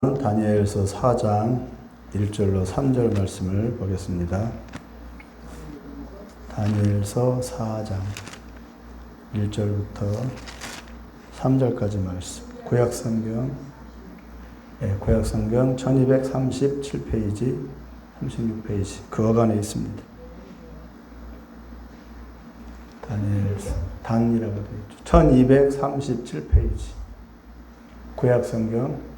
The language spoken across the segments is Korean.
다니엘서 4장 1절로 3절 말씀을 보겠습니다. 다니엘서 4장 1절부터 3절까지 말씀. 구약성경 1237페이지, 36페이지 그 어간에 있습니다. 단이라고 되어 있죠. 1237페이지 구약성경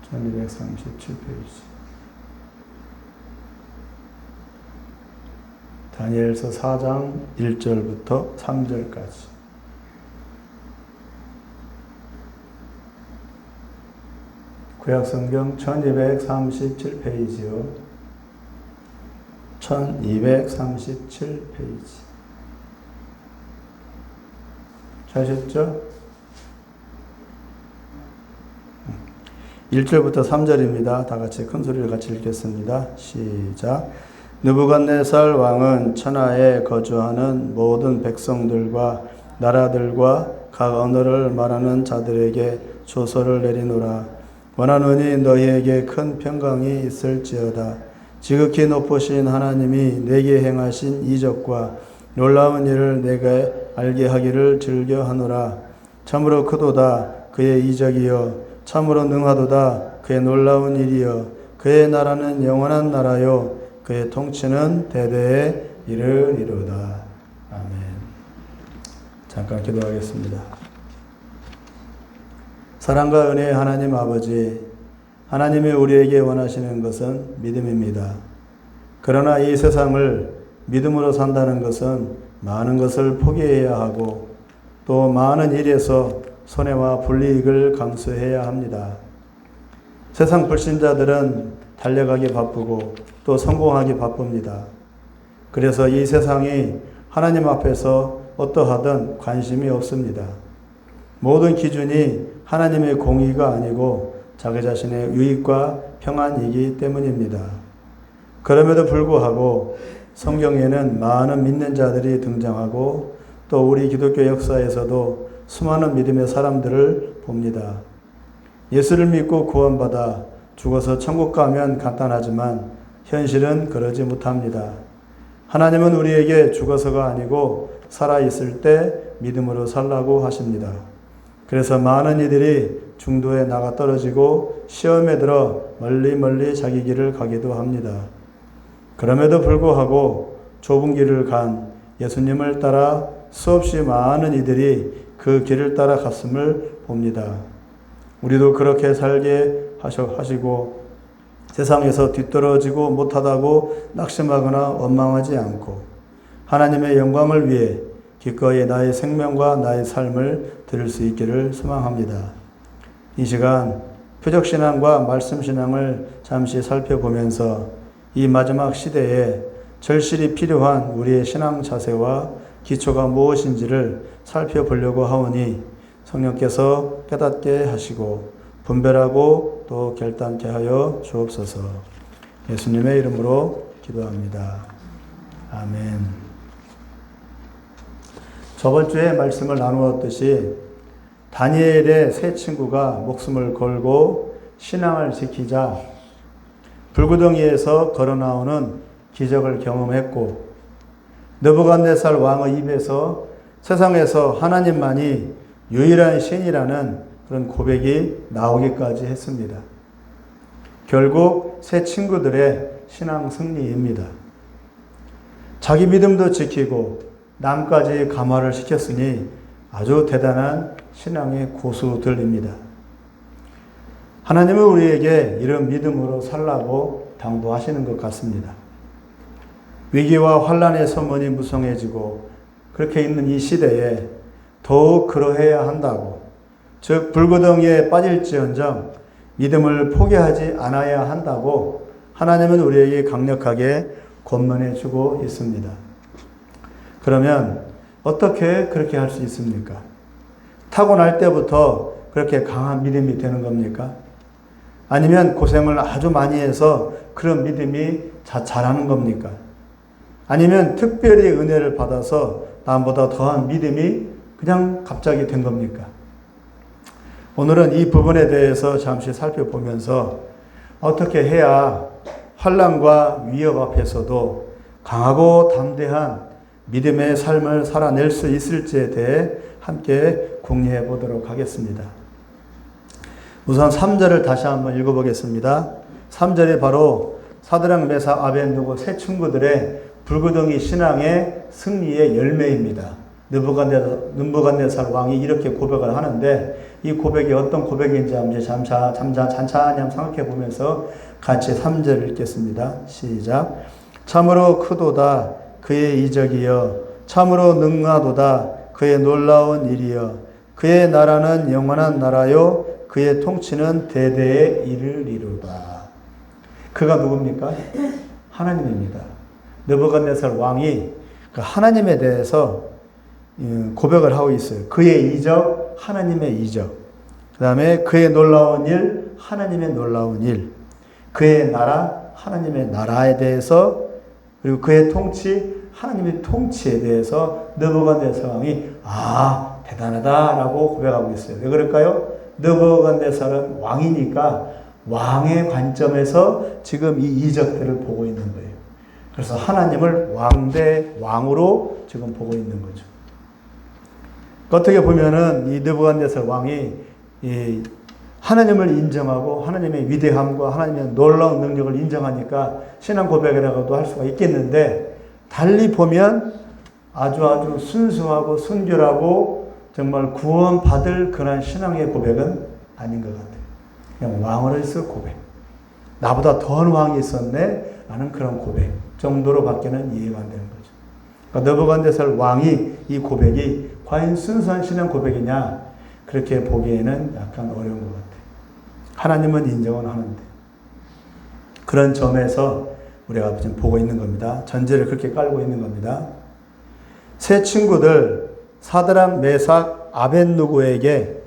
1237페이지. 다니엘서 4장 1절부터 3절까지. 구약성경 1237페이지요. 1237페이지. 찾으셨죠? 1절부터 3절입니다. 다 같이 큰 소리를 같이 읽겠습니다. 시작. 느부갓네살 왕은 천하에 거주하는 모든 백성들과 나라들과 각 언어를 말하는 자들에게 조서를 내리노라. 원하노니 너희에게 큰 평강이 있을지어다. 지극히 높으신 하나님이 내게 행하신 이적과 놀라운 일을 내게 알게 하기를 즐겨하노라. 참으로 크도다 그의 이적이여, 참으로 능하도다 그의 놀라운 일이여. 그의 나라는 영원한 나라요, 그의 통치는 대대에 이르리로다. 아멘. 잠깐 기도하겠습니다. 사랑과 은혜의 하나님 아버지, 하나님이 우리에게 원하시는 것은 믿음입니다. 그러나 이 세상을 믿음으로 산다는 것은 많은 것을 포기해야 하고 또 많은 일에서 손해와 불이익을 감수해야 합니다. 세상 불신자들은 달려가기 바쁘고 또 성공하기 바쁩니다. 그래서 이 세상이 하나님 앞에서 어떠하든 관심이 없습니다. 모든 기준이 하나님의 공의가 아니고 자기 자신의 유익과 평안이기 때문입니다. 그럼에도 불구하고 성경에는 많은 믿는 자들이 등장하고 또 우리 기독교 역사에서도 수많은 믿음의 사람들을 봅니다. 예수를 믿고 구원받아 죽어서 천국 가면 간단하지만 현실은 그러지 못합니다. 하나님은 우리에게 죽어서가 아니고 살아있을 때 믿음으로 살라고 하십니다. 그래서 많은 이들이 중도에 나가 떨어지고 시험에 들어 멀리 자기 길을 가기도 합니다. 그럼에도 불구하고 좁은 길을 간 예수님을 따라 수없이 많은 이들이 그 길을 따라 갔음을 봅니다. 우리도 그렇게 살게 하시고 세상에서 뒤떨어지고 못하다고 낙심하거나 원망하지 않고 하나님의 영광을 위해 기꺼이 나의 생명과 나의 삶을 드릴 수 있기를 소망합니다. 이 시간 표적신앙과 말씀신앙을 잠시 살펴보면서 이 마지막 시대에 절실히 필요한 우리의 신앙 자세와 기초가 무엇인지를 살펴보려고 하오니 성령께서 깨닫게 하시고 분별하고 또 결단케 하여 주옵소서. 예수님의 이름으로 기도합니다. 아멘. 저번 주에 말씀을 나누었듯이 다니엘의 세 친구가 목숨을 걸고 신앙을 지키자 불구덩이에서 걸어나오는 기적을 경험했고 느부갓네살 왕의 입에서 세상에서 하나님만이 유일한 신이라는 그런 고백이 나오기까지 했습니다. 결국 세 친구들의 신앙 승리입니다. 자기 믿음도 지키고 남까지 감화를 시켰으니 아주 대단한 신앙의 고수들입니다. 하나님은 우리에게 이런 믿음으로 살라고 당부하시는 것 같습니다. 위기와 환난의 소문이 무성해지고 그렇게 있는 이 시대에 더욱 그러해야 한다고, 즉 불구덩이에 빠질지언정 믿음을 포기하지 않아야 한다고 하나님은 우리에게 강력하게 권면해 주고 있습니다. 그러면 어떻게 그렇게 할 수 있습니까? 타고날 때부터 그렇게 강한 믿음이 되는 겁니까? 아니면 고생을 아주 많이 해서 그런 믿음이 자라는 겁니까? 아니면 특별히 은혜를 받아서 남보다 더한 믿음이 그냥 갑자기 된 겁니까? 오늘은 이 부분에 대해서 잠시 살펴보면서 어떻게 해야 환난과 위협 앞에서도 강하고 담대한 믿음의 삶을 살아낼 수 있을지에 대해 함께 공유해 보도록 하겠습니다. 우선 3절을 다시 한번 읽어보겠습니다. 3절이 바로 사드락, 메삭, 아벳느고 세 친구들의 불구덩이 신앙의 승리의 열매입니다. 느부갓네살 왕이 이렇게 고백을 하는데 이 고백이 어떤 고백인지 한번 찬찬히 한번 생각해 보면서 같이 3절을 읽겠습니다. 시작. 참으로 크도다 그의 이적이여, 참으로 능하도다 그의 놀라운 일이여, 그의 나라는 영원한 나라요 그의 통치는 대대에 이르리로다. 그가 누굽니까? 하나님입니다. 느부갓네살 왕이 그 하나님에 대해서 고백을 하고 있어요. 그의 이적, 하나님의 이적. 그 다음에 그의 놀라운 일, 하나님의 놀라운 일. 그의 나라, 하나님의 나라에 대해서, 그리고 그의 통치, 하나님의 통치에 대해서 느부갓네살 왕이 대단하다라고 고백하고 있어요. 왜 그럴까요? 느부갓네살은 왕이니까 왕의 관점에서 지금 이 이적들을 보고 있는 거예요. 그래서 하나님을 왕으로 지금 보고 있는 거죠. 어떻게 보면은 이 느부갓네살 왕이 이 하나님을 인정하고 하나님의 위대함과 하나님의 놀라운 능력을 인정하니까 신앙 고백이라고도 할 수가 있겠는데, 달리 보면 아주 순수하고 순결하고 정말 구원받을 그런 신앙의 고백은 아닌 것 같아요. 그냥 왕으로서 고백. 나보다 더한 왕이 있었네 라는 그런 고백 정도로 밖에는 이해가 안 되는 거죠. 그러니까 느부갓네살 왕이 이 고백이 과연 순수한 신앙 고백이냐, 그렇게 보기에는 약간 어려운 것 같아요. 하나님은 인정은 하는데. 그런 점에서 우리가 지금 보고 있는 겁니다. 전제를 그렇게 깔고 있는 겁니다. 세 친구들 사드락, 메삭, 아벳느고에게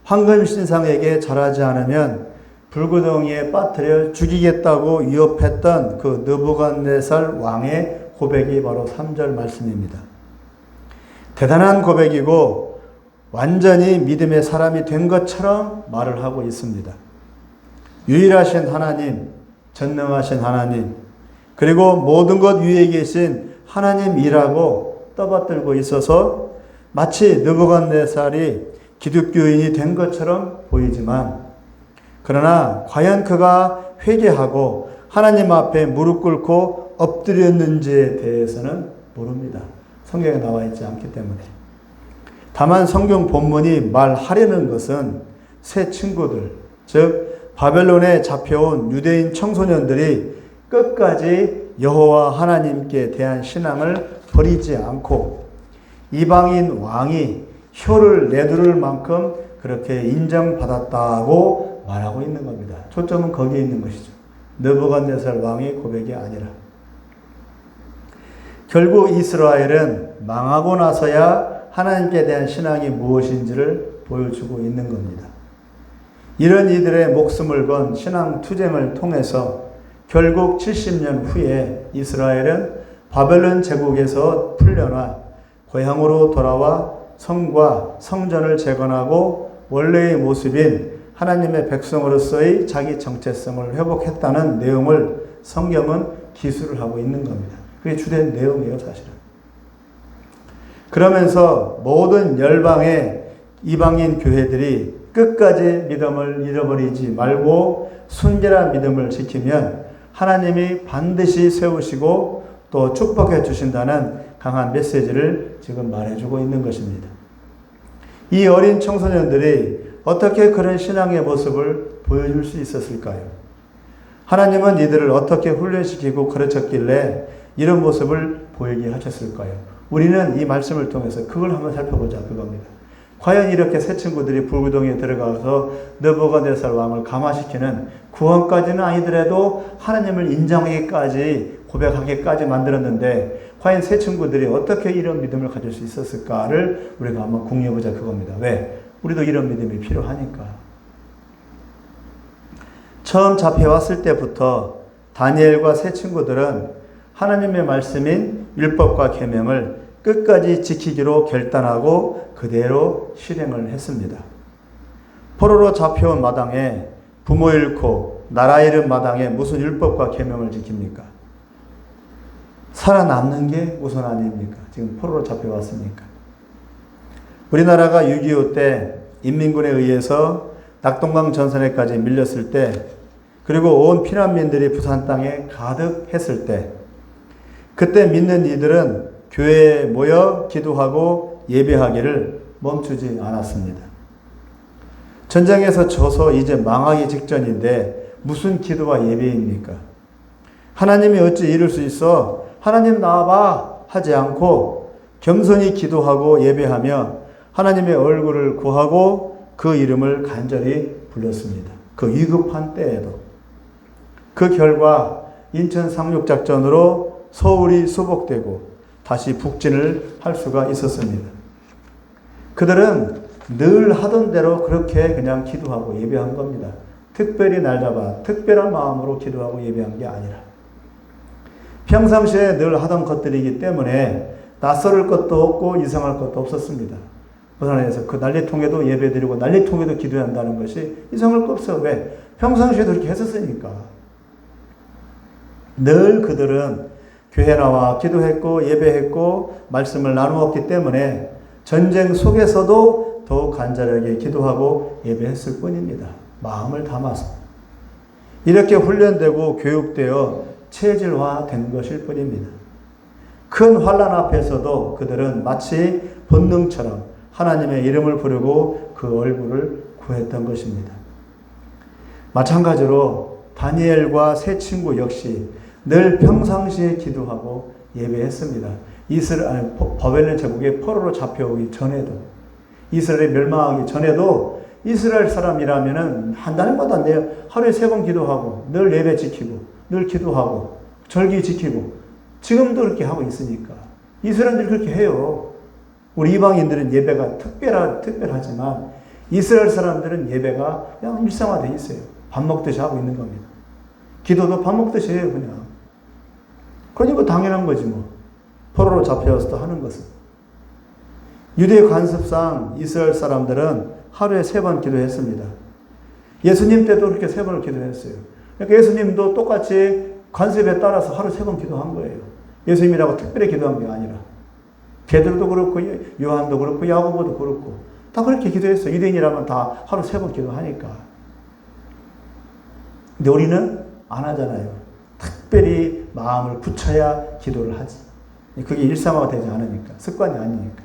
황금신상에게 절하지 않으면 불구덩이에 빠뜨려 죽이겠다고 위협했던 그 느부갓네살 왕의 고백이 바로 3절 말씀입니다. 대단한 고백이고 완전히 믿음의 사람이 된 것처럼 말을 하고 있습니다. 유일하신 하나님, 전능하신 하나님, 그리고 모든 것 위에 계신 하나님이라고 떠받들고 있어서 마치 느부갓네살이 기독교인이 된 것처럼 보이지만, 그러나 과연 그가 회개하고 하나님 앞에 무릎 꿇고 엎드렸는지에 대해서는 모릅니다. 성경에 나와 있지 않기 때문에. 다만 성경 본문이 말하려는 것은 세 친구들, 즉 바벨론에 잡혀온 유대인 청소년들이 끝까지 여호와 하나님께 대한 신앙을 버리지 않고 이방인 왕이 혀를 내두를 만큼 그렇게 인정받았다고 말하고 있는 겁니다. 초점은 거기에 있는 것이죠. 느부갓네살 왕의 고백이 아니라. 결국 이스라엘은 망하고 나서야 하나님께 대한 신앙이 무엇인지를 보여주고 있는 겁니다. 이런 이들의 목숨을 건 신앙 투쟁을 통해서 결국 70년 후에 이스라엘은 바벨론 제국에서 풀려나 고향으로 돌아와 성과 성전을 재건하고 원래의 모습인 하나님의 백성으로서의 자기 정체성을 회복했다는 내용을 성경은 기술을 하고 있는 겁니다. 그게 주된 내용이에요, 사실은. 그러면서 모든 열방의 이방인 교회들이 끝까지 믿음을 잃어버리지 말고 순결한 믿음을 지키면 하나님이 반드시 세우시고 또 축복해 주신다는 강한 메시지를 지금 말해주고 있는 것입니다. 이 어린 청소년들이 어떻게 그런 신앙의 모습을 보여줄 수 있었을까요? 하나님은 이들을 어떻게 훈련시키고 가르쳤길래 이런 모습을 보이게 하셨을까요? 우리는 이 말씀을 통해서 그걸 한번 살펴보자, 그겁니다. 과연 이렇게 새 친구들이 불구덩이에 들어가서 느부갓네살 왕을 감화시키는, 구원까지는 아니더라도 하나님을 인정하기까지, 고백하기까지 만들었는데 과연 새 친구들이 어떻게 이런 믿음을 가질 수 있었을까를 우리가 한번 궁리해보자, 그겁니다. 왜? 우리도 이런 믿음이 필요하니까. 처음 잡혀왔을 때부터 다니엘과 새 친구들은 하나님의 말씀인 율법과 계명을 끝까지 지키기로 결단하고 그대로 실행을 했습니다. 포로로 잡혀온 마당에 부모 잃고 나라 잃은 마당에 무슨 율법과 계명을 지킵니까? 살아남는 게 우선 아닙니까? 지금 포로로 잡혀왔으니까. 우리나라가 6.25 때 인민군에 의해서 낙동강 전선에까지 밀렸을 때, 그리고 온 피난민들이 부산 땅에 가득했을 때, 그때 믿는 이들은 교회에 모여 기도하고 예배하기를 멈추지 않았습니다. 전쟁에서 져서 이제 망하기 직전인데 무슨 기도와 예배입니까? 하나님이 어찌 이룰 수 있어? 하나님 나와봐 하지 않고 겸손히 기도하고 예배하며 하나님의 얼굴을 구하고 그 이름을 간절히 불렀습니다. 그 위급한 때에도. 그 결과 인천 상륙작전으로 서울이 수복되고 다시 북진을 할 수가 있었습니다. 그들은 늘 하던 대로 그렇게 그냥 기도하고 예배한 겁니다. 특별히 날 잡아 특별한 마음으로 기도하고 예배한 게 아니라 평상시에 늘 하던 것들이기 때문에 낯설 것도 없고 이상할 것도 없었습니다. 부산에서 그 난리통에도 예배드리고 난리통에도 기도해야 한다는 것이 이상할 거 없어요. 왜? 평상시에도 그렇게 했었으니까. 늘 그들은 교회 나와 기도했고 예배했고 말씀을 나누었기 때문에 전쟁 속에서도 더욱 간절하게 기도하고 예배했을 뿐입니다. 마음을 담아서. 이렇게 훈련되고 교육되어 체질화된 것일 뿐입니다. 큰 환난 앞에서도 그들은 마치 본능처럼 하나님의 이름을 부르고 그 얼굴을 구했던 것입니다. 마찬가지로 다니엘과 세 친구 역시 늘 평상시에 기도하고 예배했습니다. 바벨론 제국의 포로로 잡혀오기 전에도, 이스라엘이 멸망하기 전에도 이스라엘 사람이라면은 한 달마다 하루에 3번 기도하고 늘 예배 지키고 늘 기도하고 절기 지키고 지금도 그렇게 하고 있으니까 이스라엘들이 그렇게 해요. 우리 이방인들은 예배가 특별하지만 이스라엘 사람들은 예배가 그냥 일상화되어 있어요. 밥 먹듯이 하고 있는 겁니다. 기도도 밥 먹듯이 해요, 그냥. 그러니까 당연한 거지 뭐. 포로로 잡혀와서도 하는 것은. 유대 관습상 이스라엘 사람들은 하루에 3번 기도했습니다. 예수님 때도 그렇게 3번을 기도했어요. 그러니까 예수님도 똑같이 관습에 따라서 하루 3번 기도한 거예요. 예수님이라고 특별히 기도한 게 아니라. 베드로도 그렇고 요한도 그렇고 야고보도 그렇고 다 그렇게 기도했어요. 유대인이라면 다 하루 3번 기도하니까. 근데 우리는 안 하잖아요. 특별히 마음을 굳혀야 기도를 하지. 그게 일상화가 되지 않으니까. 습관이 아니니까.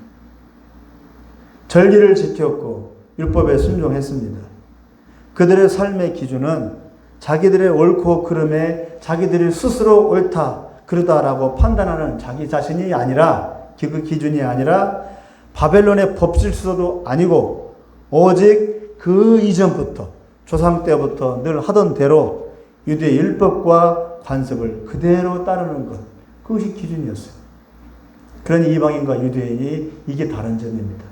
절기를 지켰고 율법에 순종했습니다. 그들의 삶의 기준은 자기들의 옳고 그름에 자기들이 스스로 옳다 그러다라고 판단하는 자기 자신이 아니라, 그 기준이 아니라 바벨론의 법질서도 아니고 오직 그 이전부터 조상 때부터 늘 하던 대로 유대의 율법과 관습을 그대로 따르는 것, 그것이 기준이었어요. 그러니 이방인과 유대인이 이게 다른 점입니다.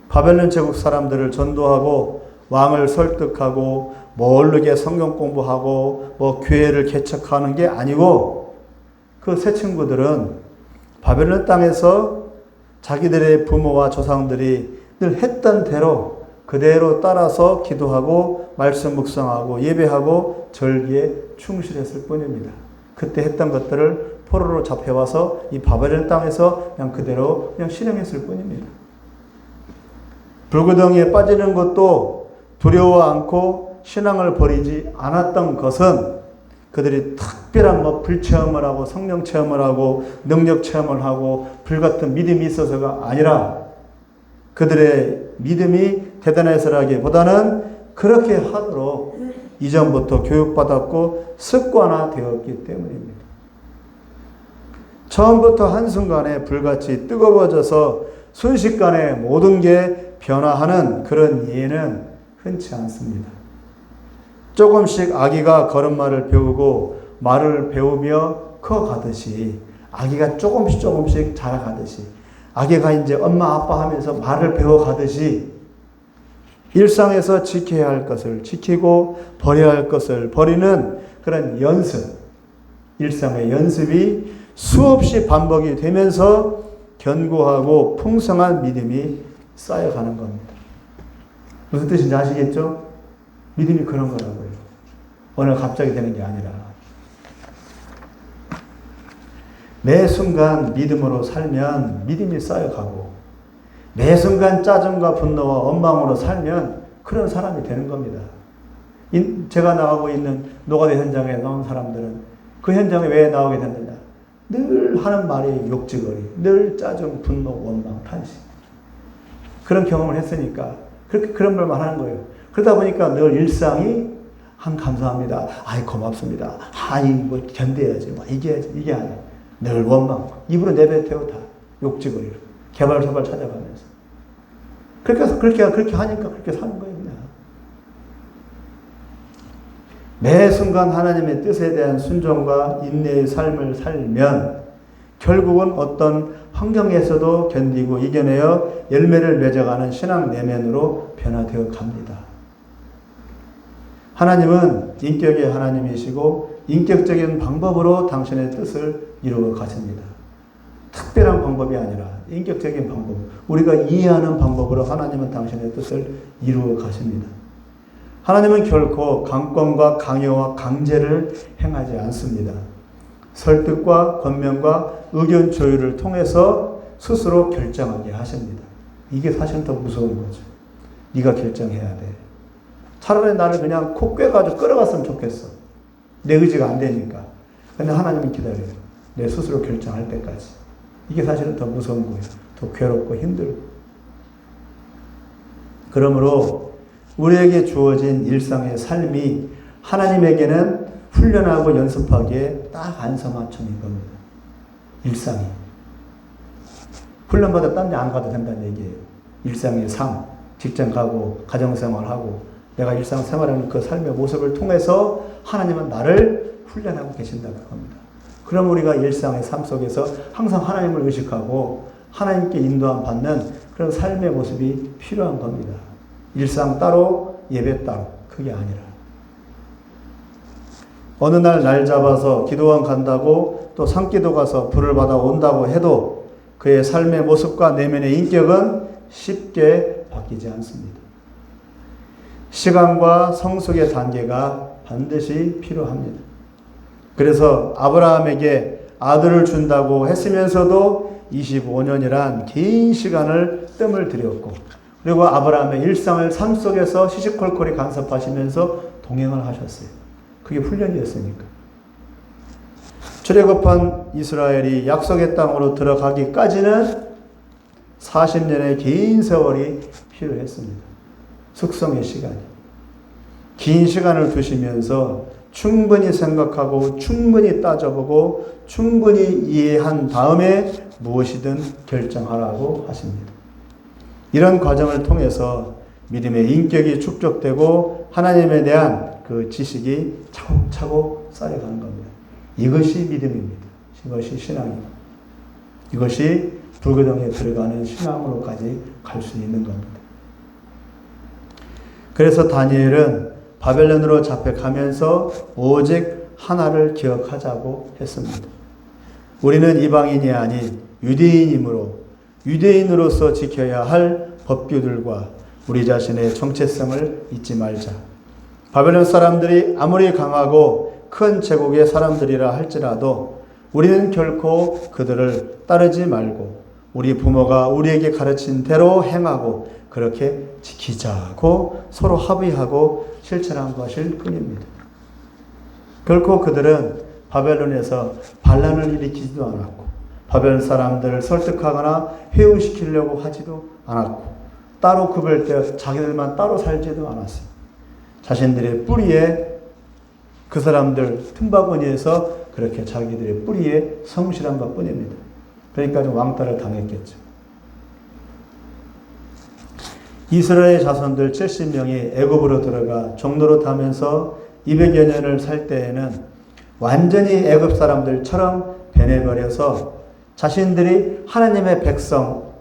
바벨론 제국 사람들을 전도하고 왕을 설득하고 모르게 성경 공부하고 교회를 개척하는 게 아니고, 그 새 친구들은 바벨론 땅에서 자기들의 부모와 조상들이 늘 했던 대로 그대로 따라서 기도하고 말씀 묵상하고 예배하고 절기에 충실했을 뿐입니다. 그때 했던 것들을 포로로 잡혀와서 이 바벨론 땅에서 그냥 그대로 그냥 실행했을 뿐입니다. 불구덩이에 빠지는 것도 두려워 않고 신앙을 버리지 않았던 것은 그들이 특별한 불체험을 하고 성령 체험을 하고 능력 체험을 하고 불같은 믿음이 있어서가 아니라 그들의 믿음이 대단해서라기보다는 그렇게 하도록 이전부터 교육받았고 습관화되었기 때문입니다. 처음부터 한순간에 불같이 뜨거워져서 순식간에 모든 게 변화하는 그런 예는 흔치 않습니다. 조금씩 아기가 걸음마를 배우고 말을 배우며 커가듯이, 아기가 조금씩 자라가듯이, 아기가 이제 엄마 아빠 하면서 말을 배워가듯이 일상에서 지켜야 할 것을 지키고 버려야 할 것을 버리는 그런 연습, 일상의 연습이 수없이 반복이 되면서 견고하고 풍성한 믿음이 쌓여가는 겁니다. 무슨 뜻인지 아시겠죠? 믿음이 그런 거라고요. 오늘 갑자기 되는 게 아니라. 매 순간 믿음으로 살면 믿음이 쌓여가고, 매 순간 짜증과 분노와 원망으로 살면 그런 사람이 되는 겁니다. 제가 나가고 있는 노가다 현장에 나온 사람들은 그 현장에 왜 나오게 됐느냐? 늘 하는 말이 욕지거리, 늘 짜증, 분노, 원망, 탄식. 그런 경험을 했으니까 그렇게 그런 말만 하는 거예요. 그러다 보니까 늘 일상이 감사합니다. 아이 고맙습니다. 아이 뭐 견뎌야지, 뭐 이겨야지, 이게 아니야. 늘 원망, 입으로 내뱉어요 다 욕지거리로 개발소발 찾아가면서. 그렇게 하니까 그렇게 사는 거예요 그냥. 매 순간 하나님의 뜻에 대한 순종과 인내의 삶을 살면 결국은 어떤 환경에서도 견디고 이겨내어 열매를 맺어가는 신앙 내면으로 변화되어 갑니다. 하나님은 인격의 하나님이시고 인격적인 방법으로 당신의 뜻을 이루어 가십니다. 특별한 방법이 아니라 인격적인 방법, 우리가 이해하는 방법으로 하나님은 당신의 뜻을 이루어 가십니다. 하나님은 결코 강권과 강요와 강제를 행하지 않습니다. 설득과 권면과 의견 조율을 통해서 스스로 결정하게 하십니다. 이게 사실은 더 무서운 거죠. 네가 결정해야 돼. 차라리 나를 그냥 코 꿰가지고 끌어갔으면 좋겠어. 내 의지가 안 되니까. 근데 하나님은 기다려요. 내 스스로 결정할 때까지. 이게 사실은 더 무서운 거예요. 더 괴롭고 힘들고. 그러므로 우리에게 주어진 일상의 삶이 하나님에게는 훈련하고 연습하기에 딱 안성맞춤인 겁니다. 일상이. 훈련받아 딴 데 안 가도 된다는 얘기예요. 일상의 삶, 직장 가고 가정생활하고 내가 일상생활하는 그 삶의 모습을 통해서 하나님은 나를 훈련하고 계신다는 겁니다. 그럼 우리가 일상의 삶 속에서 항상 하나님을 의식하고 하나님께 인도함 받는 그런 삶의 모습이 필요한 겁니다. 일상 따로 예배 따로 그게 아니라 어느 날 잡아서 기도원 간다고 또 산기도 가서 불을 받아 온다고 해도 그의 삶의 모습과 내면의 인격은 쉽게 바뀌지 않습니다. 시간과 성숙의 단계가 반드시 필요합니다. 그래서 아브라함에게 아들을 준다고 했으면서도 25년이란 긴 시간을 뜸을 들였고 그리고 아브라함의 일상을 삶 속에서 시시콜콜이 간섭하시면서 동행을 하셨어요. 그게 훈련이었으니까. 출애굽한 이스라엘이 약속의 땅으로 들어가기까지는 40년의 긴 세월이 필요했습니다. 숙성의 시간이. 긴 시간을 두시면서 충분히 생각하고 충분히 따져보고 충분히 이해한 다음에 무엇이든 결정하라고 하십니다. 이런 과정을 통해서 믿음의 인격이 축적되고 하나님에 대한 그 지식이 차곡차곡 쌓여가는 겁니다. 이것이 믿음입니다. 이것이 신앙입니다. 이것이 불교정에 들어가는 신앙으로까지 갈 수 있는 겁니다. 그래서 다니엘은 바벨론으로 잡혀가면서 오직 하나를 기억하자고 했습니다. 우리는 이방인이 아닌 유대인이므로 유대인으로서 지켜야 할 법규들과 우리 자신의 정체성을 잊지 말자. 바벨론 사람들이 아무리 강하고 큰 제국의 사람들이라 할지라도 우리는 결코 그들을 따르지 말고 우리 부모가 우리에게 가르친 대로 행하고 그렇게 지키자고 서로 합의하고 실천한 것일 뿐입니다. 결코 그들은 바벨론에서 반란을 일으키지도 않았고 바벨론 사람들을 설득하거나 회유시키려고 하지도 않았고 따로 구별되어 자기들만 따로 살지도 않았어요. 자신들의 뿌리에 그 사람들 틈바구니에서 그렇게 자기들의 뿌리에 성실한 것 뿐입니다. 그러니까 좀 왕따를 당했겠죠. 이스라엘 자손들 70명이 애굽으로 들어가 종로로 타면서 200여 년을 살 때에는 완전히 애굽 사람들처럼 변해버려서 자신들이 하나님의 백성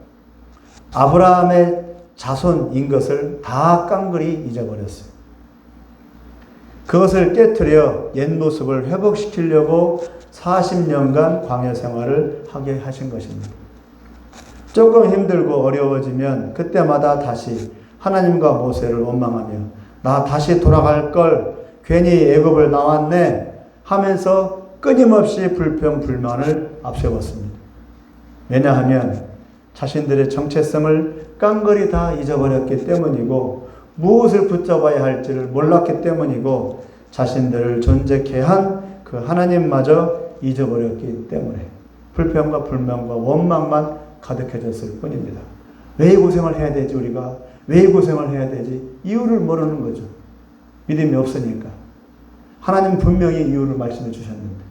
아브라함의 자손인 것을 다 깡그리 잊어버렸어요. 그것을 깨트려 옛 모습을 회복시키려고 40년간 광야 생활을 하게 하신 것입니다. 조금 힘들고 어려워지면 그때마다 다시 하나님과 모세를 원망하며 나 다시 돌아갈 걸 괜히 애굽을 나왔네 하면서 끊임없이 불평 불만을 앞세웠습니다. 왜냐하면 자신들의 정체성을 깡그리 다 잊어버렸기 때문이고 무엇을 붙잡아야 할지를 몰랐기 때문이고 자신들을 존재케 한 그 하나님마저 잊어버렸기 때문에 불평과 불만과 원망만 가득해졌을 뿐입니다. 왜 이 고생을 해야 되지 우리가? 왜 이 고생을 해야 되지? 이유를 모르는 거죠. 믿음이 없으니까. 하나님 분명히 이유를 말씀해 주셨는데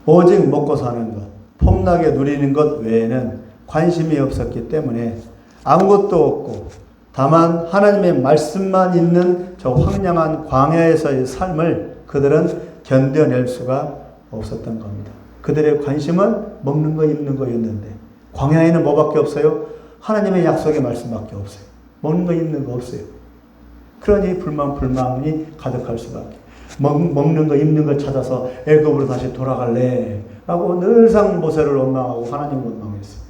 오직 먹고 사는 것, 폼나게 누리는 것 외에는 관심이 없었기 때문에 아무것도 없고 다만 하나님의 말씀만 있는 저 황량한 광야에서의 삶을 그들은 견뎌낼 수가 없었던 겁니다. 그들의 관심은 먹는 거 입는 거였는데 광야에는 뭐밖에 없어요? 하나님의 약속의 말씀밖에 없어요. 먹는 거 입는 거 없어요. 그러니 불만이 가득할 수밖에. 먹는 거 입는 걸 찾아서 애굽으로 다시 돌아갈래 라고 늘상 모세를 원망하고 하나님 원망했어요.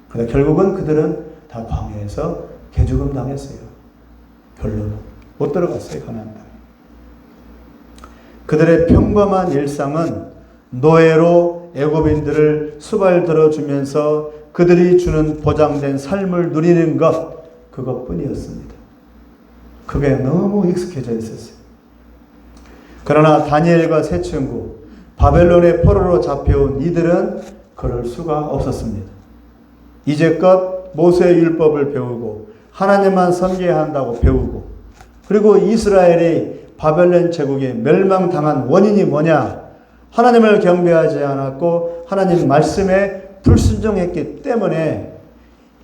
그러다 결국은 그들은 다 광야에서 개죽음 당했어요. 결론은 못 들어갔어요. 가나안 땅에. 그들의 평범한 일상은 노예로 애굽인들을 수발들어 주면서 그들이 주는 보장된 삶을 누리는 것 그것뿐이었습니다. 그게 너무 익숙해져 있었어요. 그러나 다니엘과 세 친구 바벨론의 포로로 잡혀온 이들은 그럴 수가 없었습니다. 이제껏 모세의 율법을 배우고 하나님만 섬겨야 한다고 배우고 그리고 이스라엘이 바벨론 제국에 멸망당한 원인이 뭐냐? 하나님을 경배하지 않았고 하나님 말씀에 불순종했기 때문에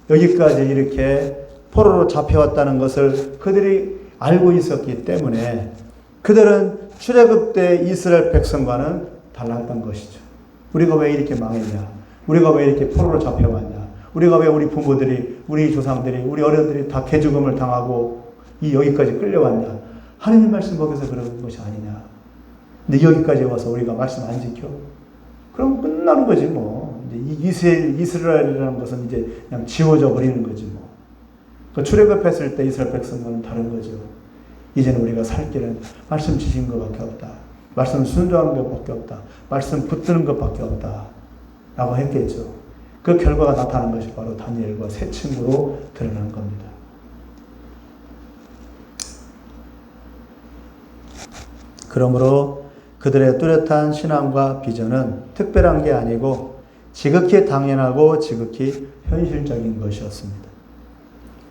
여기까지 이렇게 포로로 잡혀왔다는 것을 그들이 알고 있었기 때문에 그들은 출애굽 때 이스라엘 백성과는 달랐던 것이죠. 우리가 왜 이렇게 망했냐? 우리가 왜 이렇게 포로로 잡혀왔냐? 우리가 왜 우리 부모들이, 우리 조상들이, 우리 어른들이 다 개죽음을 당하고 여기까지 끌려왔냐? 하나님 말씀 거기서 그런 것이 아니냐? 근데 여기까지 와서 우리가 말씀 안 지켜? 그럼 끝나는 거지 뭐. 이제 이스라엘이라는 것은 이제 그냥 지워져 버리는 거지 뭐. 그 출애굽했을 때 이스라엘 백성과는 다른 거죠. 이제는 우리가 살 길은 말씀 지신 것밖에 없다. 말씀 순종하는 것밖에 없다. 말씀 붙드는 것밖에 없다. 라고 했겠죠. 그 결과가 나타난 것이 바로 다니엘과 세 친구로 드러난 겁니다. 그러므로 그들의 뚜렷한 신앙과 비전은 특별한 게 아니고 지극히 당연하고 지극히 현실적인 것이었습니다.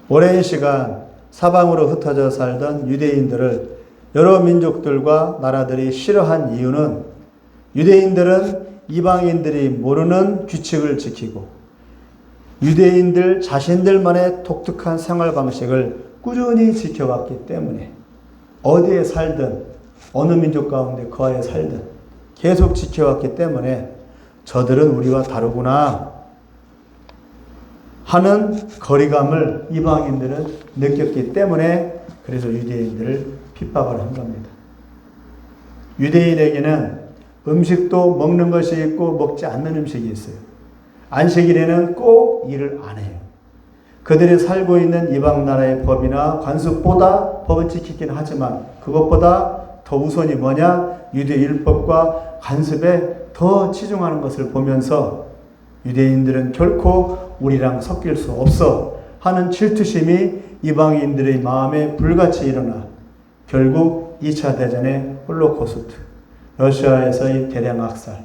오랜 시간 사방으로 흩어져 살던 유대인들을 여러 민족들과 나라들이 싫어한 이유는 유대인들은 이방인들이 모르는 규칙을 지키고 유대인들 자신들만의 독특한 생활 방식을 꾸준히 지켜왔기 때문에 어디에 살든 어느 민족 가운데 거하에 살든 계속 지켜왔기 때문에 저들은 우리와 다르구나 하는 거리감을 이방인들은 느꼈기 때문에 그래서 유대인들을 핍박을 한 겁니다. 유대인에게는 음식도 먹는 것이 있고 먹지 않는 음식이 있어요. 안식일에는 꼭 일을 안 해요. 그들이 살고 있는 이방 나라의 법이나 관습보다 법은 지키긴 하지만 그것보다 더 우선이 뭐냐? 유대 율법과 관습에 더 치중하는 것을 보면서 유대인들은 결코 우리랑 섞일 수 없어 하는 질투심이 이방인들의 마음에 불같이 일어나 결국 2차 대전의 홀로코스트, 러시아에서의 대량 학살,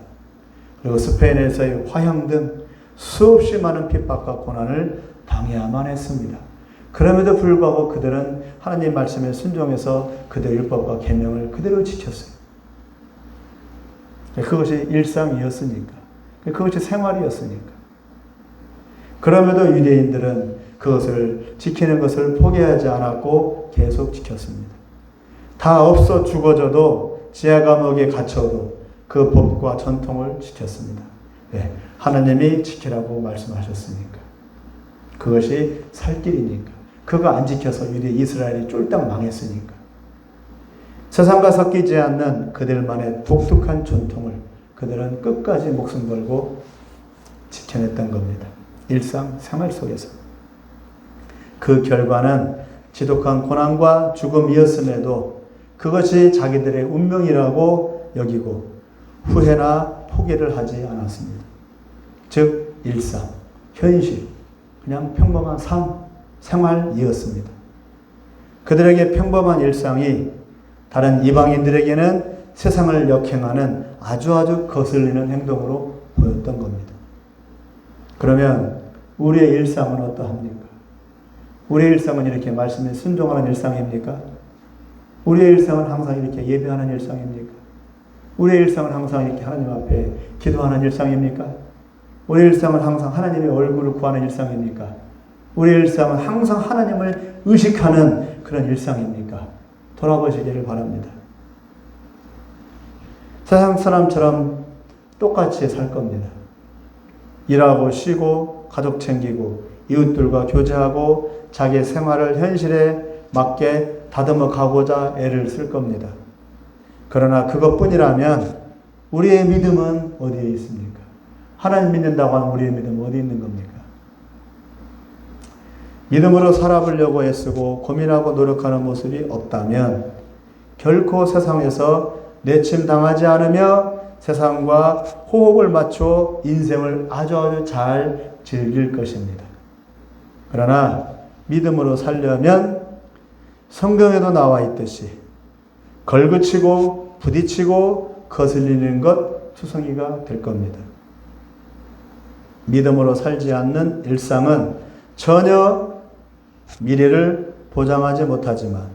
그리고 스페인에서의 화형 등 수없이 많은 핍박과 고난을 당해야만 했습니다. 그럼에도 불구하고 그들은 하나님 말씀에 순종해서 그들의 율법과 계명을 그대로 지켰어요. 그것이 일상이었으니까. 그것이 생활이었으니까. 그럼에도 유대인들은 그것을 지키는 것을 포기하지 않았고 계속 지켰습니다. 다 없어 죽어져도 지하 감옥에 갇혀도 그 법과 전통을 지켰습니다. 네, 하나님이 지키라고 말씀하셨으니까. 그것이 살 길이니까. 그거 안 지켜서 유대 이스라엘이 쫄딱 망했으니까. 세상과 섞이지 않는 그들만의 독특한 전통을 그들은 끝까지 목숨 걸고 지켜냈던 겁니다. 일상 생활 속에서. 그 결과는 지독한 고난과 죽음이었음에도 그것이 자기들의 운명이라고 여기고 후회나 포기를 하지 않았습니다. 즉 일상, 현실, 그냥 평범한 생활이었습니다. 그들에게 평범한 일상이 다른 이방인들에게는 세상을 역행하는 아주 거슬리는 행동으로 보였던 겁니다. 그러면 우리의 일상은 어떠합니까? 우리의 일상은 이렇게 말씀에 순종하는 일상입니까? 우리의 일상은 항상 이렇게 예배하는 일상입니까? 우리의 일상은 항상 이렇게 하나님 앞에 기도하는 일상입니까? 우리의 일상은 항상 하나님의 얼굴을 구하는 일상입니까? 우리의 일상은 항상 하나님을 의식하는 그런 일상입니까? 돌아보시기를 바랍니다. 세상 사람처럼 똑같이 살 겁니다. 일하고 쉬고 가족 챙기고 이웃들과 교제하고 자기 생활을 현실에 맞게 다듬어 가고자 애를 쓸 겁니다. 그러나 그것뿐이라면 우리의 믿음은 어디에 있습니까? 하나님 믿는다고 하는 우리의 믿음은 어디 있는 겁니까? 믿음으로 살아보려고 애쓰고 고민하고 노력하는 모습이 없다면 결코 세상에서 내침당하지 않으며 세상과 호흡을 맞춰 인생을 아주 잘 즐길 것입니다. 그러나 믿음으로 살려면 성경에도 나와 있듯이 걸그치고 부딪히고 거슬리는 것 투성이가 될 겁니다. 믿음으로 살지 않는 일상은 전혀 미래를 보장하지 못하지만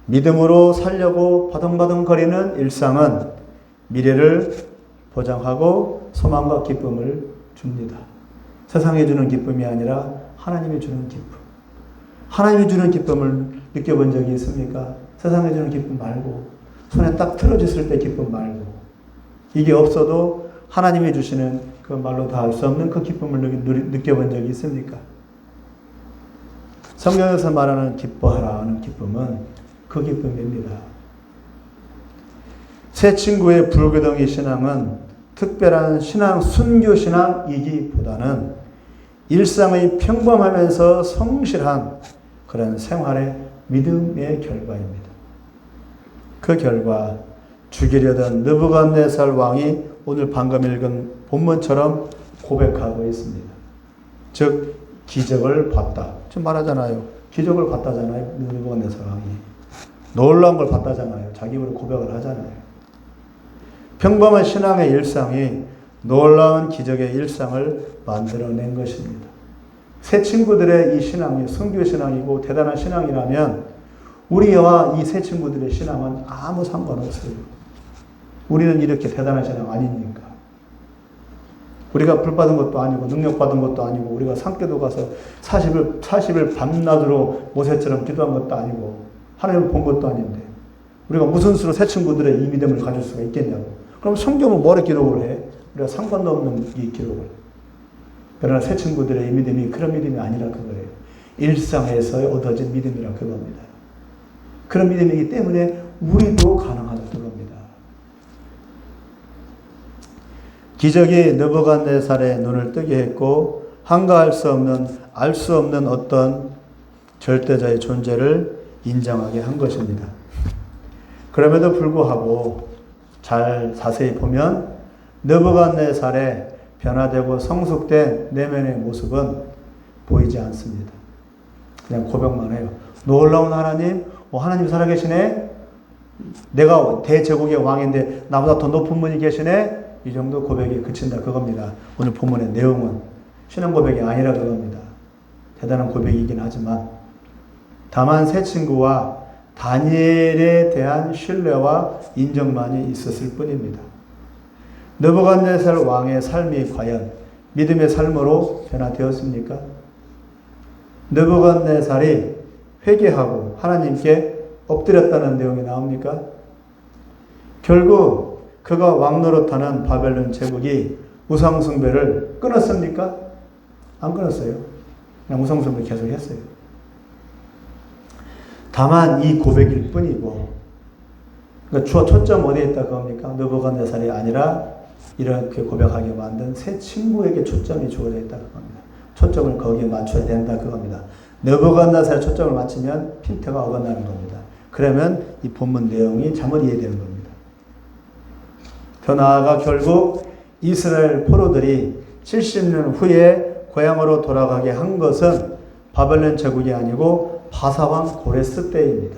믿음으로 살려고 바둥바둥거리는 일상은 미래를 보장하고 소망과 기쁨을 줍니다. 세상이 주는 기쁨이 아니라 하나님이 주는 기쁨. 하나님이 주는 기쁨을 느껴본 적이 있습니까? 세상이 주는 기쁨 말고, 손에 딱 틀어졌을 때 기쁨 말고, 이게 없어도 하나님이 주시는 그 말로 다 할 수 없는 그 기쁨을 느껴본 적이 있습니까? 성경에서 말하는 기뻐하라 하는 기쁨은 그 기쁨입니다. 새 친구의 불교덩이 신앙은 특별한 신앙, 순교 신앙이기보다는 일상의 평범하면서 성실한 그런 생활의 믿음의 결과입니다. 그 결과 죽이려던 느부갓네살 왕이 오늘 방금 읽은 본문처럼 고백하고 있습니다. 즉 기적을 봤다. 지금 말하잖아요. 기적을 봤다잖아요. 느부갓네살 왕이. 놀라운 걸 봤다잖아요. 자기 입으로 고백을 하잖아요. 평범한 신앙의 일상이 놀라운 기적의 일상을 만들어낸 것입니다. 새 친구들의 이 신앙이 순교 신앙이고 대단한 신앙이라면 우리와 이 새 친구들의 신앙은 아무 상관없어요. 우리는 이렇게 대단한 신앙 아닙니까? 우리가 불 받은 것도 아니고 능력 받은 것도 아니고 우리가 산교도 가서 40일 밤낮으로 모세처럼 기도한 것도 아니고 하나님을 본 것도 아닌데 우리가 무슨 수로 새 친구들의 이 믿음을 가질 수가 있겠냐고. 그럼 성경은 뭐를 기록을 해? 우리가 상관도 없는 이 기록을. 그러나 새 친구들의 이 믿음이 그런 믿음이 아니라 그거예요. 일상에서 얻어진 믿음이라 그겁니다. 그런 믿음이기 때문에 우리도 가능하다 그겁니다. 기적이 느부갓네살의 눈을 뜨게 했고 한가할 수 없는, 알 수 없는 어떤 절대자의 존재를 인정하게 한 것입니다. 그럼에도 불구하고 잘 자세히 보면 느부갓네살의 변화되고 성숙된 내면의 모습은 보이지 않습니다. 그냥 고백만 해요. 놀라운 하나님, 하나님 살아계시네? 내가 대제국의 왕인데 나보다 더 높은 분이 계시네? 이 정도 고백이 그친다 그겁니다. 오늘 본문의 내용은 신앙 고백이 아니라 그겁니다. 대단한 고백이긴 하지만 다만 새 친구와 다니엘에 대한 신뢰와 인정만이 있었을 뿐입니다. 느부갓네살 왕의 삶이 과연 믿음의 삶으로 변화되었습니까? 느부갓네살이 회개하고 하나님께 엎드렸다는 내용이 나옵니까? 결국 그가 왕 노릇하는 바벨론 제국이 우상숭배를 끊었습니까? 안 끊었어요. 그냥 우상숭배 계속 했어요. 다만 이 고백일 뿐이고, 그러니까 초점 어디에 있다 그겁니까? 느부갓네살이 아니라 이렇게 고백하게 만든 새 친구에게 초점이 주어져 있다 그겁니다. 초점을 거기에 맞춰야 된다 그겁니다. 느부갓네살에 초점을 맞추면 필터가 어긋나는 겁니다. 그러면 이 본문 내용이 잘못 이해되는 겁니다. 더 나아가 결국 이스라엘 포로들이 70년 후에 고향으로 돌아가게 한 것은 바벨론 제국이 아니고 바사왕 고레스 때입니다.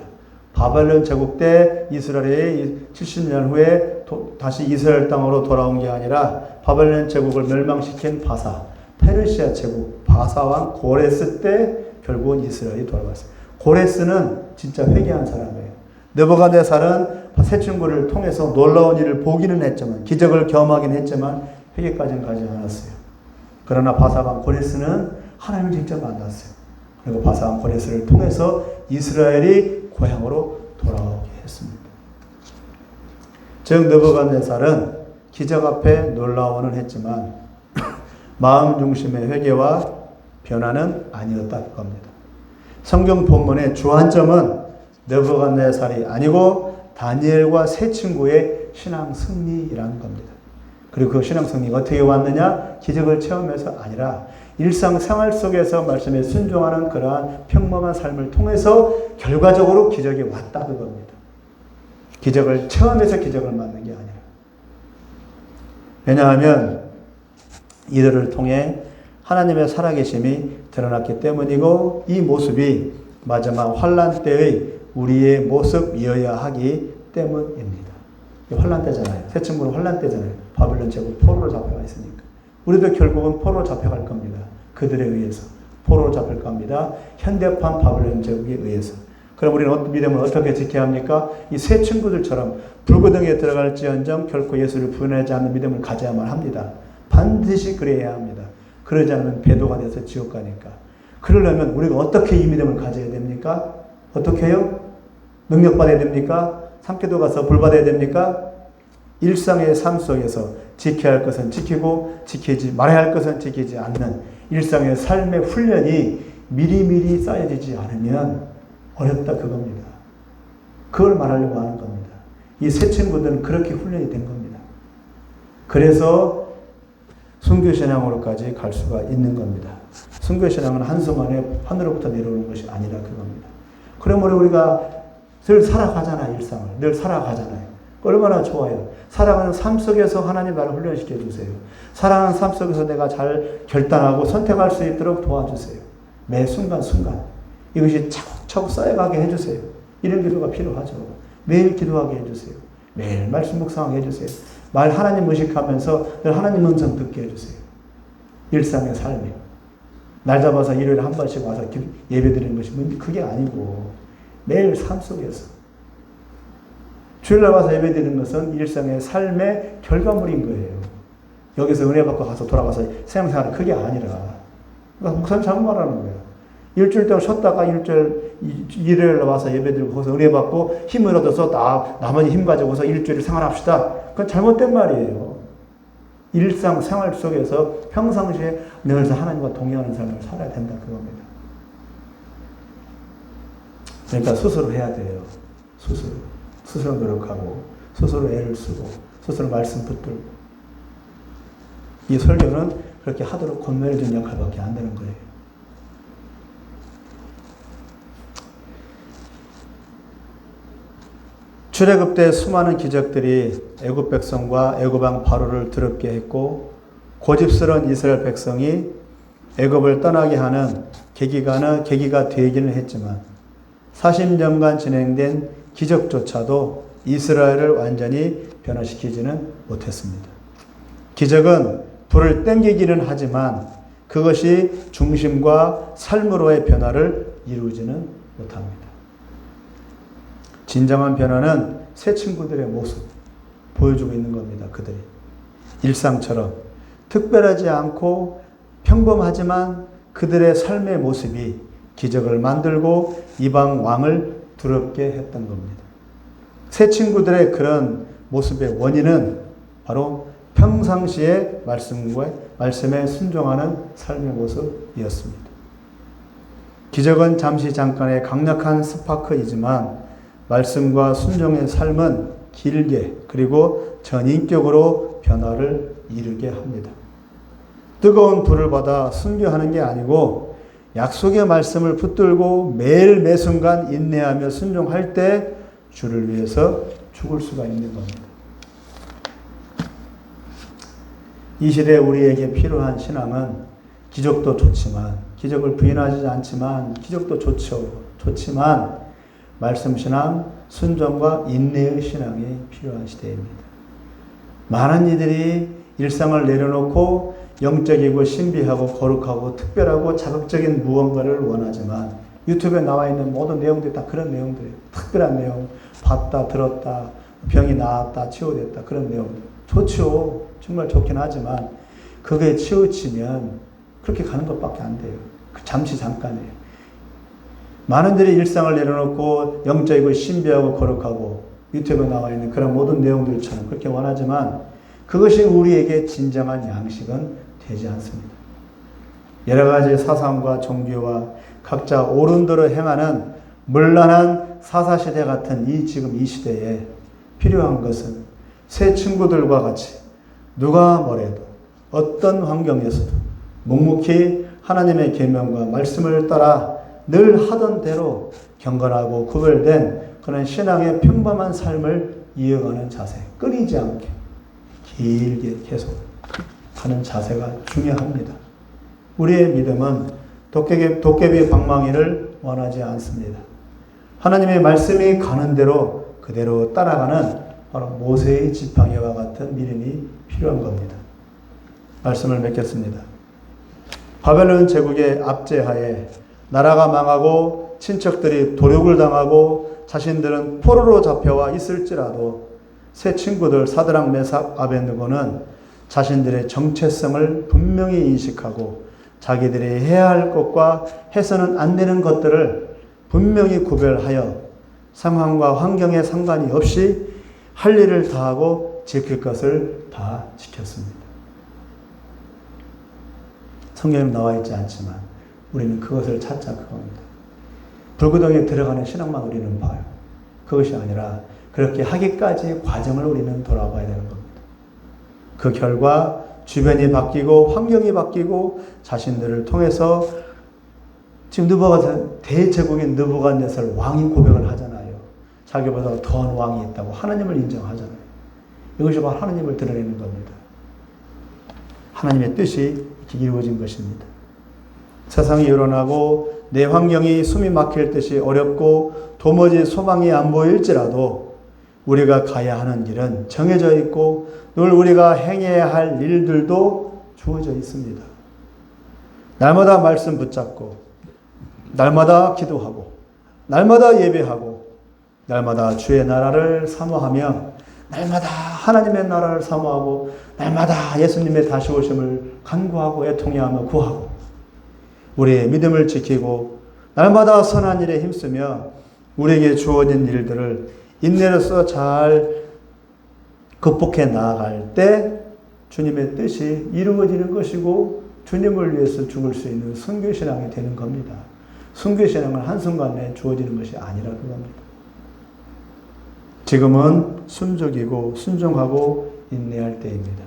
바벨론 제국 때 이스라엘이 70년 후에 다시 이스라엘 땅으로 돌아온 게 아니라 바벨론 제국을 멸망시킨 페르시아 제국 바사왕 고레스 때 결국은 이스라엘이 돌아갔어요. 고레스는 진짜 회개한 사람이에요. 느부갓네살은 새 친구를 통해서 놀라운 일을 보기는 했지만, 기적을 경험하긴 했지만 회개까지는 가지 않았어요. 그러나 바사왕 고레스는 하나님을 직접 만났어요. 그리고 바사왕 고레스를 통해서 이스라엘이 고향으로 돌아오게 했습니다. 즉 느부갓네살은 기적 앞에 놀라워는 했지만 마음 중심의 회개와 변화는 아니었다는 겁니다. 성경 본문의 주안점은 느부갓네살이 아니고 다니엘과 세 친구의 신앙 승리라는 겁니다. 그리고 그 신앙 승리가 어떻게 왔느냐? 기적을 체험해서 아니라 일상생활 속에서 말씀에 순종하는 그러한 평범한 삶을 통해서 결과적으로 기적이 왔다 그겁니다. 기적을 체험해서 기적을 맞는 게 아니라. 왜냐하면 이들을 통해 하나님의 살아계심이 드러났기 때문이고, 이 모습이 마지막 환난 때의 우리의 모습이어야 하기 때문입니다. 환난 때잖아요. 새 친구는 환난 때잖아요. 바벨론 제국 포로로 잡혀가 있으니까. 우리도 결국은 포로로 잡혀갈 겁니다. 그들에 의해서 포로로 잡힐 겁니다. 현대판 바벨론 제국에 의해서. 그럼 우리는 믿음을 어떻게 지켜야 합니까? 이 새 친구들처럼 불구덩이에 들어갈지언정 결코 예수를 부인하지 않는 믿음을 가져야만 합니다. 반드시 그래야 합니다. 그러지 않으면 배도가 돼서 지옥 가니까. 그러려면 우리가 어떻게 이 믿음을 가져야 됩니까? 어떻게 해요? 능력받아야 됩니까? 삼기도 가서 불 받아야 됩니까? 일상의 삶 속에서 지켜야 할 것은 지키고 지키지 말아야 할 것은 지키지 않는 일상의 삶의 훈련이 미리미리 쌓여지지 않으면 어렵다 그겁니다. 그걸 말하려고 하는 겁니다. 이 새 친구들은 그렇게 훈련이 된 겁니다. 그래서 순교신앙으로까지 갈 수가 있는 겁니다. 순교신앙은 한순간에 하늘로부터 내려오는 것이 아니라 그겁니다. 그러므로 우리가 늘 살아가잖아요. 일상을. 늘 살아가잖아요. 얼마나 좋아요. 살아가는 삶 속에서 하나님 나를 훈련시켜 주세요. 살아가는 삶 속에서 내가 잘 결단하고 선택할 수 있도록 도와주세요. 매 순간순간. 이것이 차곡차곡 쌓여가게 해주세요. 이런 기도가 필요하죠. 매일 기도하게 해주세요. 매일 말씀 묵상하게 해주세요. 말 하나님 의식하면서 늘 하나님 음성 듣게 해주세요. 일상의 삶에. 날 잡아서 일요일에 한 번씩 와서 예배 드리는 것이 그게 아니고 매일 삶 속에서. 주일날 와서 예배 드리는 것은 일상의 삶의 결과물인 거예요. 여기서 은혜 받고 가서 돌아가서 생활하는 그게 아니라. 그러니까 목사님 잘못 말하는 거예요. 일주일 동안 쉬었다가 일요일에 와서 예배 드리고 거기서 은혜 받고 힘을 얻어서 나머지 힘 가지고서 일주일 생활합시다. 그건 잘못된 말이에요. 일상 생활 속에서 평상시에 늘 하나님과 동행하는 삶을 살아야 된다 그겁니다. 그러니까 스스로 해야 돼요. 스스로 노력하고 스스로 애를 쓰고 스스로 말씀 붙들고. 이 설교는 그렇게 하도록 권면해주는 역할밖에 안 되는 거예요. 출애굽 때 수많은 기적들이 애굽 백성과 애굽 왕 바로를 두렵게 했고, 고집스러운 이스라엘 백성이 애굽을 떠나게 하는 계기가 되기는 했지만 40년간 진행된 기적조차도 이스라엘을 완전히 변화시키지는 못했습니다. 기적은 불을 땡기기는 하지만 그것이 중심과 삶으로의 변화를 이루지는 못합니다. 진정한 변화는 새 친구들의 모습 보여주고 있는 겁니다. 그들이 일상처럼 특별하지 않고 평범하지만 그들의 삶의 모습이 기적을 만들고 이방 왕을 두렵게 했던 겁니다. 새 친구들의 그런 모습의 원인은 바로 평상시에 말씀에 순종하는 삶의 모습이었습니다. 기적은 잠깐의 강력한 스파크이지만 말씀과 순종의 삶은 길게 그리고 전인격으로 변화를 이루게 합니다. 뜨거운 불을 받아 순교하는 게 아니고 약속의 말씀을 붙들고 매일 매순간 인내하며 순종할 때 주를 위해서 죽을 수가 있는 겁니다. 이 시대에 우리에게 필요한 신앙은 기적도 좋지만, 기적을 부인하지 않지만, 기적도 좋지만 말씀 신앙, 순종과 인내의 신앙이 필요한 시대입니다. 많은 이들이 일상을 내려놓고 영적이고 신비하고 거룩하고 특별하고 자극적인 무언가를 원하지만 유튜브에 나와 있는 모든 내용들이 다 그런 내용들이에요. 특별한 내용, 봤다, 들었다, 병이 나았다, 치유됐다, 그런 내용들. 좋죠. 정말 좋긴 하지만 그게 치우치면 그렇게 가는 것밖에 안 돼요. 잠시 잠깐이에요. 많은 들이 일상을 내려놓고 영적이고 신비하고 거룩하고 유튜브에 나와 있는 그런 모든 내용들처럼 그렇게 원하지만 그것이 우리에게 진정한 양식은 되지 않습니다. 여러 가지 사상과 종교와 각자 옳은대로 행하는 문란한 사사시대 같은 지금 이 시대에 필요한 것은 새 친구들과 같이 누가 뭐래도 어떤 환경에서도 묵묵히 하나님의 계명과 말씀을 따라 늘 하던 대로 경건하고 구별된 그런 신앙의 평범한 삶을 이어가는 자세, 끊이지 않게 길게 계속 하는 자세가 중요합니다. 우리의 믿음은 도깨비 방망이를 원하지 않습니다. 하나님의 말씀이 가는 대로 그대로 따라가는 바로 모세의 지팡이와 같은 믿음이 필요한 겁니다. 말씀을 맺겠습니다. 바벨론 제국의 압제하에 나라가 망하고 친척들이 도륙을 당하고 자신들은 포로로 잡혀와 있을지라도 새 친구들 사드락 메삭 아벳느고는 자신들의 정체성을 분명히 인식하고 자기들이 해야 할 것과 해서는 안 되는 것들을 분명히 구별하여 상황과 환경에 상관이 없이 할 일을 다하고 지킬 것을 다 지켰습니다. 성경에 나와 있지 않지만 우리는 그것을 찾자 그겁니다. 불구덩이에 들어가는 신앙만 우리는 봐요. 그것이 아니라 그렇게 하기까지 과정을 우리는 돌아봐야 되는 겁니다. 그 결과 주변이 바뀌고 환경이 바뀌고 자신들을 통해서 지금 대제국인 느부갓네살 왕이 고백을 하잖아요. 자기보다 더한 왕이 있다고 하나님을 인정하잖아요. 이것이 바로 하나님을 드러내는 겁니다. 하나님의 뜻이 이루어진 것입니다. 세상이 요란하고 내 환경이 숨이 막힐 듯이 어렵고 도무지 소망이 안 보일지라도 우리가 가야 하는 길은 정해져 있고 늘 우리가 행해야 할 일들도 주어져 있습니다. 날마다 말씀 붙잡고 날마다 기도하고 날마다 예배하고 날마다 주의 나라를 사모하며 날마다 하나님의 나라를 사모하고 날마다 예수님의 다시 오심을 간구하고 애통해하며 구하고 우리의 믿음을 지키고 날마다 선한 일에 힘쓰며 우리에게 주어진 일들을 인내로서 잘 극복해 나아갈 때 주님의 뜻이 이루어지는 것이고 주님을 위해서 죽을 수 있는 순교신앙이 되는 겁니다. 순교신앙은 한순간에 주어지는 것이 아니라 그겁니다. 지금은 순종이고 순종하고 인내할 때입니다.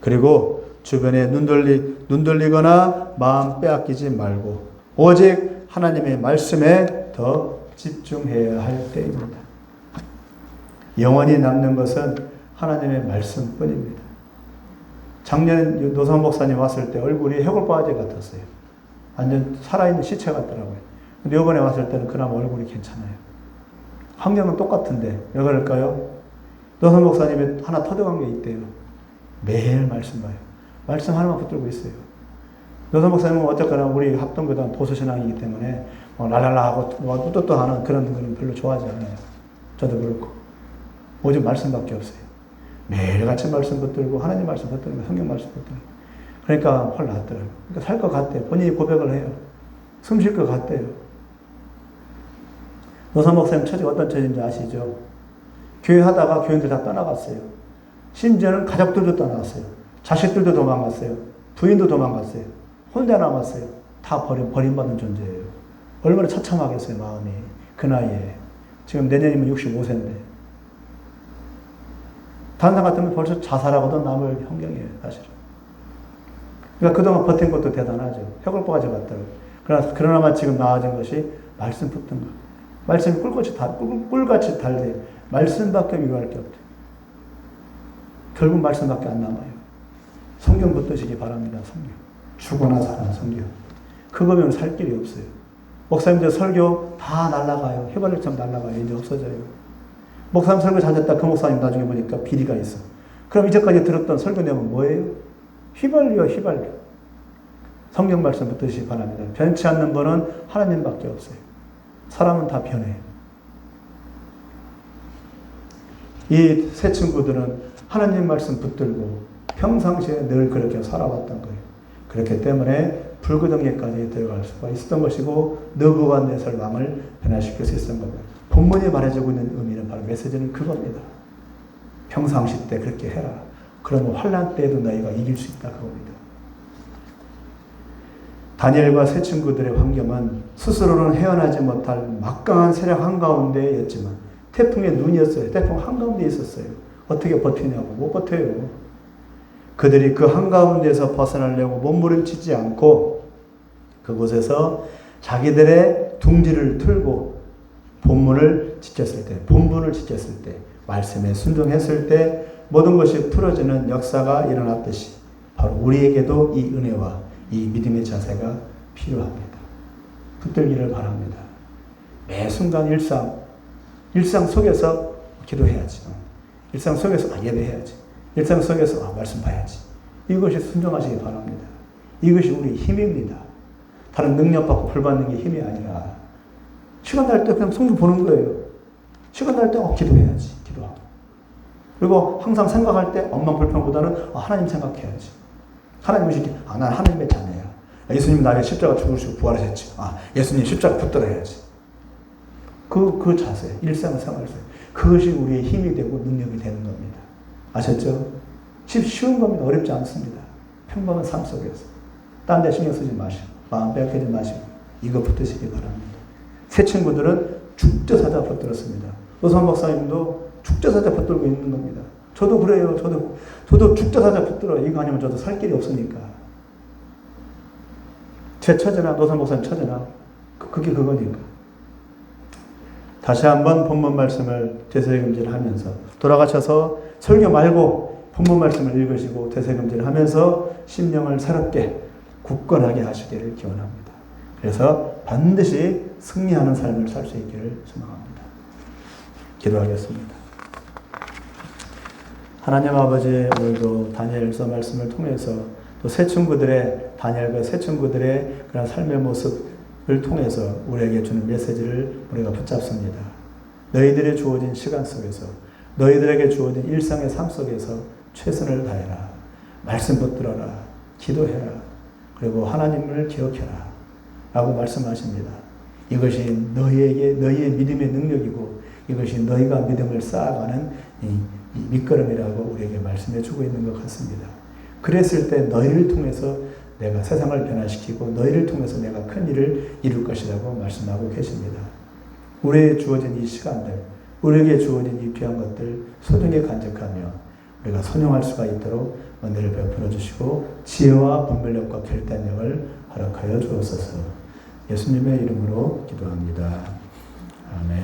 그리고 주변에 눈돌리거나 마음 빼앗기지 말고 오직 하나님의 말씀에 더 집중해야 할 때입니다. 영원히 남는 것은 하나님의 말씀뿐입니다. 작년 노선 목사님 왔을 때 얼굴이 해골바지 같았어요. 완전 살아있는 시체 같더라고요. 근데 이번에 왔을 때는 그나마 얼굴이 괜찮아요. 환경은 똑같은데 왜 그럴까요? 노선 목사님이 하나 터득한 게 있대요. 매일 말씀 봐요. 말씀 하나만 붙들고 있어요. 노선 목사님은 어쨌거나 우리 합동교단 보수신앙이기 때문에 랄랄라 하고 또 하는 그런 거는 별로 좋아하지 않아요. 저도 그렇고. 오직 말씀밖에 없어요. 매일같이 말씀 붙들고 하나님 말씀 붙들고 성경 말씀 붙들고 그러니까 훨 낫더라고요. 그러니까 살 것 같대요. 본인이 고백을 해요. 숨 쉴 것 같대요. 노선 목사님 처지가 어떤 처지인지 아시죠? 교회 하다가 교인들 다 떠나갔어요. 심지어는 가족들도 떠나갔어요. 자식들도 도망갔어요. 부인도 도망갔어요. 혼자 남았어요. 다 버림받는 존재예요. 얼마나 처참하겠어요, 마음이. 그 나이에. 지금 내년이면 65세인데. 다른 사람 같으면 벌써 자살하고도 남을 환경이에요, 사실은. 그러니까 그동안 버틴 것도 대단하죠. 해골바가지 같더라고요. 그러나마 지금 나아진 것이 말씀 붙든 것. 말씀이 꿀같이 달되 말씀밖에 위로할 게 없대. 결국 말씀밖에 안 남아요. 성경 붙드시기 바랍니다. 성경. 죽어나 사나 성경. 그거면 살 길이 없어요. 목사님들 설교 다 날아가요. 휘발유처럼 날아가요. 이제 없어져요. 목사님 설교 잘했다. 그 목사님 나중에 보니까 비리가 있어. 그럼 이제까지 들었던 설교 내용은 뭐예요? 휘발유요, 휘발유. 성경 말씀 붙드시기 바랍니다. 변치 않는 분은 하나님밖에 없어요. 사람은 다 변해요. 이 세 친구들은 하나님 말씀 붙들고 평상시에 늘 그렇게 살아왔던 거예요. 그렇기 때문에 불구덩이까지 들어갈 수가 있었던 것이고 느부갓네살 왕을 변화시킬 수 있었던 겁니다. 본문이 말해주고 있는 의미는 바로 메시지는 그겁니다. 평상시 때 그렇게 해라. 그러면 환난 때에도 너희가 이길 수 있다 그겁니다. 다니엘과 세 친구들의 환경은 스스로는 헤어나지 못할 막강한 세력 한가운데였지만 태풍의 눈이었어요. 태풍 한가운데 있었어요. 어떻게 버티냐고. 못 버텨요. 그들이 그 한가운데에서 벗어나려고 몸부림치지 않고 그곳에서 자기들의 둥지를 틀고 본분을 지켰을 때 말씀에 순종했을 때 모든 것이 풀어지는 역사가 일어났듯이 바로 우리에게도 이 은혜와 이 믿음의 자세가 필요합니다. 붙들기를 바랍니다. 매 순간 일상 속에서 기도해야지. 일상 속에서 예배해야지. 일상 속에서 말씀 봐야지. 이것이 순종하시기 바랍니다. 이것이 우리의 힘입니다. 다른 능력받고 불받는 게 힘이 아니라 시간 날 때 그냥 성경 보는 거예요. 시간 날 때 기도해야지. 기도하고. 그리고 항상 생각할 때 엄마 불평보다는 하나님 생각해야지. 하나님이 난 하나님의 자녀야. 예수님 나에게 십자가 죽으시고 부활하셨지. 예수님 십자가 붙들어야지. 그 자세, 일상을 생활하세요. 그것이 우리의 힘이 되고 능력이 되는 겁니다. 아셨죠? 쉬운 겁니다. 어렵지 않습니다. 평범한 삶 속에서. 딴 데 신경 쓰지 마시고, 마음 빼앗기지 마시고, 이거 붙드시기 바랍니다. 새 친구들은 축제사자 붙들었습니다. 노선 목사님도 축제사자 붙들고 있는 겁니다. 저도 그래요. 저도 축제사자 붙들어요. 이거 아니면 저도 살 길이 없으니까. 제 처제나 노선 목사님 처제나 그게 그거니까. 다시 한번 본문 말씀을 되새김질을 하면서 돌아가셔서 설교 말고 본문 말씀을 읽으시고 되새김질을 하면서 심령을 새롭게 굳건하게 하시기를 기원합니다. 그래서 반드시 승리하는 삶을 살 수 있기를 소망합니다. 기도하겠습니다. 하나님 아버지, 오늘도 다니엘서 말씀을 통해서 또 새 친구들의 다니엘과 새 친구들의 그런 삶의 모습을 통해서 우리에게 주는 메시지를 우리가 붙잡습니다. 너희들의 주어진 시간 속에서 너희들에게 주어진 일상의 삶 속에서 최선을 다해라. 말씀 붙들어라. 기도해라. 그리고 하나님을 기억해라. 라고 말씀하십니다. 이것이 너희의 믿음의 능력이고 이것이 너희가 믿음을 쌓아가는 이 밑거름이라고 우리에게 말씀해 주고 있는 것 같습니다. 그랬을 때 너희를 통해서 내가 세상을 변화시키고 너희를 통해서 내가 큰 일을 이룰 것이라고 말씀하고 계십니다. 우리에게 주어진 이 시간들, 우리에게 주어진 이 귀한 것들 소중히 간직하며 우리가 선용할 수가 있도록 은혜를 베풀어 주시고 지혜와 분별력과 결단력을 허락하여 주옵소서. 예수님의 이름으로 기도합니다. 아멘.